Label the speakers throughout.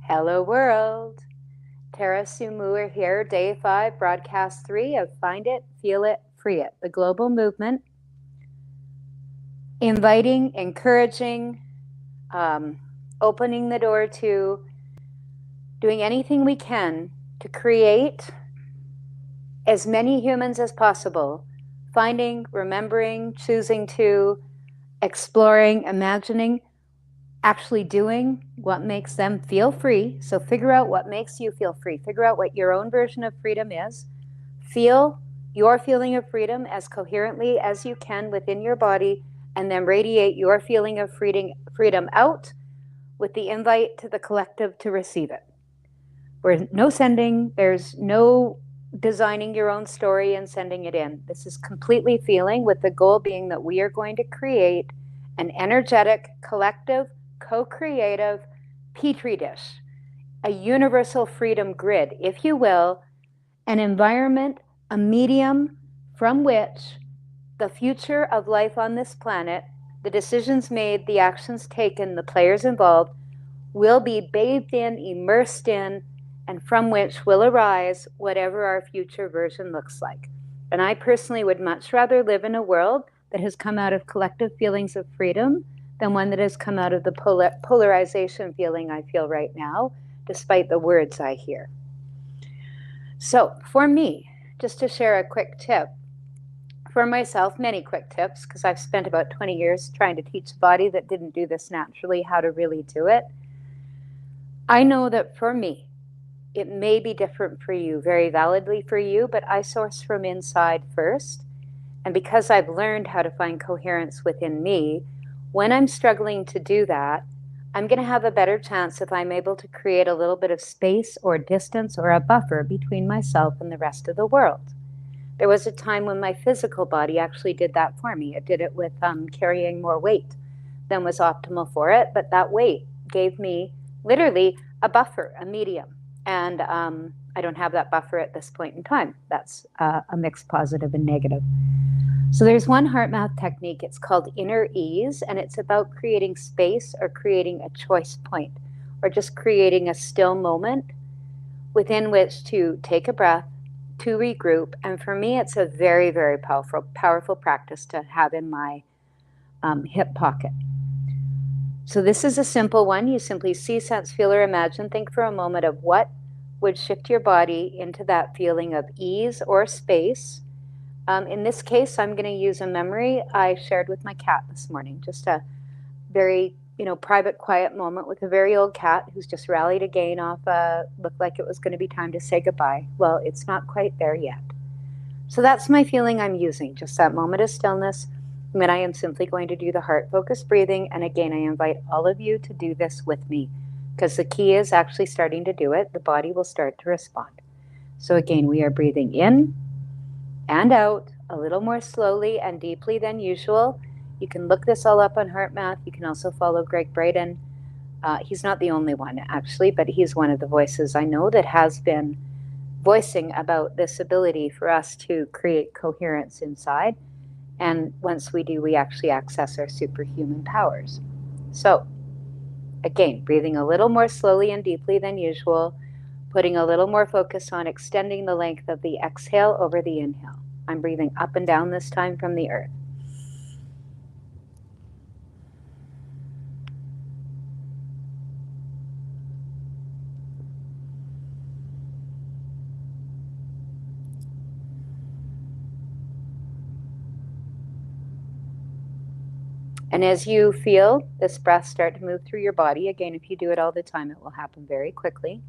Speaker 1: Hello world. Tara Sumur here, day 5, broadcast 3 of Find It, Feel It, Free It, the global movement. Inviting, encouraging, opening the door to doing anything we can to create as many humans as possible, finding, remembering, choosing to, exploring, imagining, actually doing what makes them feel free. So figure out what makes you feel free. Figure out what your own version of freedom is. Feel your feeling of freedom as coherently as you can within your body, and then radiate your feeling of freedom out with the invite to the collective to receive it. There's no sending, there's no designing your own story and sending it in. This is completely feeling, with the goal being that we are going to create an energetic, collective, co-creative Petri dish, a universal freedom grid, if you will, an environment, a medium from which the future of life on this planet, the decisions made, the actions taken, the players involved, will be bathed in, immersed in, and from which will arise whatever our future version looks like. And I personally would much rather live in a world that has come out of collective feelings of freedom than one that has come out of the polarization feeling I feel right now, despite the words I hear. So for me, just to share a quick tip, for myself, many quick tips, because I've spent about 20 years trying to teach a body that didn't do this naturally how to really do it. I know that for me, it may be different for you, very validly for you, but I source from inside first. And because I've learned how to find coherence within me, when I'm struggling to do that, I'm going to have a better chance if I'm able to create a little bit of space or distance or a buffer between myself and the rest of the world. There was a time when my physical body actually did that for me. It did it with carrying more weight than was optimal for it, but that weight gave me literally a buffer, a medium. And I don't have that buffer at this point in time. That's a mixed positive and negative. So there's one HeartMath technique. It's called inner ease, and it's about creating space or creating a choice point or just creating a still moment within which to take a breath, to regroup. And for me, it's a very, very powerful practice to have in my hip pocket. So this is a simple one. You simply see, sense, feel, or imagine. Think for a moment of what would shift your body into that feeling of ease or space. In this case, I'm going to use a memory I shared with my cat this morning. Just a very, private, quiet moment with a very old cat who's just rallied again off, looked like it was going to be time to say goodbye. Well, it's not quite there yet. So that's my feeling I'm using, just that moment of stillness. And then I am simply going to do the heart-focused breathing. And again, I invite all of you to do this with me, because the key is actually starting to do it. The body will start to respond. So again, we are breathing in and out a little more slowly and deeply than usual. You can look this all up on HeartMath. You can also follow Greg Braden. He's not the only one, actually, but he's one of the voices I know that has been voicing about this ability for us to create coherence inside. And once we do, we actually access our superhuman powers. So again, breathing a little more slowly and deeply than usual, putting a little more focus on extending the length of the exhale over the inhale. I'm breathing up and down this time from the earth. And as you feel this breath start to move through your body, again, if you do it all the time, it will happen very quickly.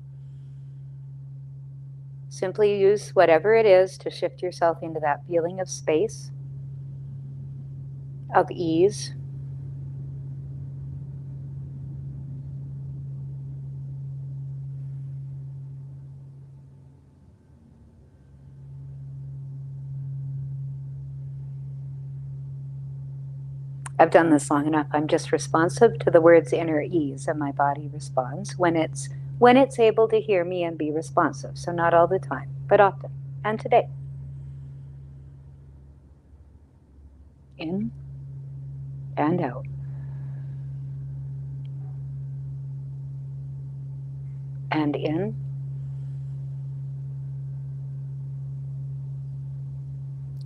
Speaker 1: Simply use whatever it is to shift yourself into that feeling of space, of ease. I've done this long enough. I'm just responsive to the words inner ease, and my body responds when it's able to hear me and be responsive. So not all the time, but often. And today. In and out. and in.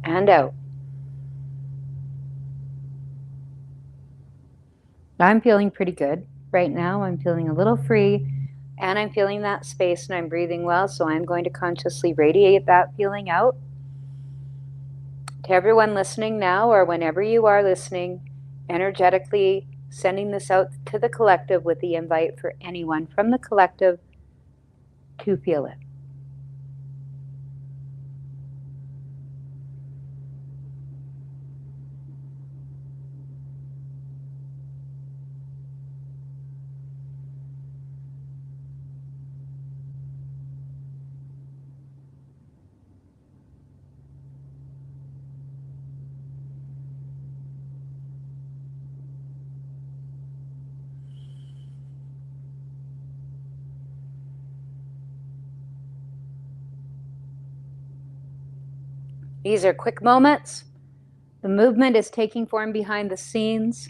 Speaker 1: And out. I'm feeling pretty good right now. I'm feeling a little free, and I'm feeling that space, and I'm breathing well, so I'm going to consciously radiate that feeling out. To everyone listening now, or whenever you are listening, energetically sending this out to the collective with the invite for anyone from the collective to feel it. These are quick moments. The movement is taking form behind the scenes.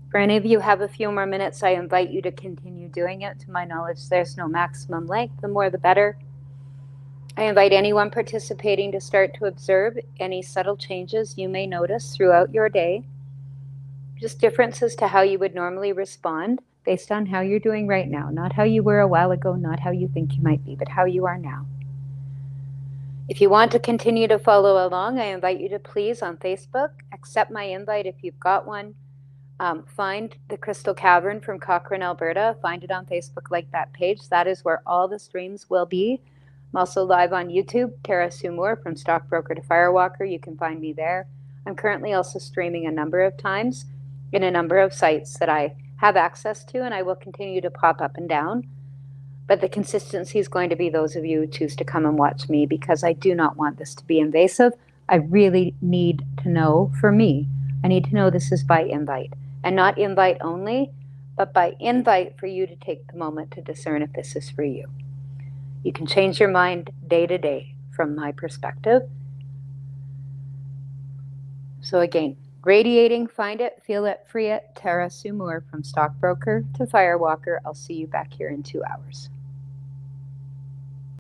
Speaker 1: For any of you who have a few more minutes, I invite you to continue doing it. To my knowledge, there's no maximum length. The more, the better. I invite anyone participating to start to observe any subtle changes you may notice throughout your day. Just differences to how you would normally respond based on how you're doing right now. Not how you were a while ago, not how you think you might be, but how you are now. If you want to continue to follow along, I invite you to please on Facebook, accept my invite if you've got one. Find the Crystal Cavern from Cochrane, Alberta. Find it on Facebook, like that page. That is where all the streams will be. I'm also live on YouTube, Tara Sue Moore, from Stockbroker to Firewalker. You can find me there. I'm currently also streaming a number of times in a number of sites that I have access to, and I will continue to pop up and down. But the consistency is going to be those of you who choose to come and watch me, because I do not want this to be invasive. I really need to know, for me, I need to know this is by invite, and not invite only, but by invite for you to take the moment to discern if this is for you. You can change your mind day to day from my perspective. So again, radiating, find it, feel it, free it. Tara Sue Moore, from Stockbroker to Firewalker. I'll see you back here in 2 hours.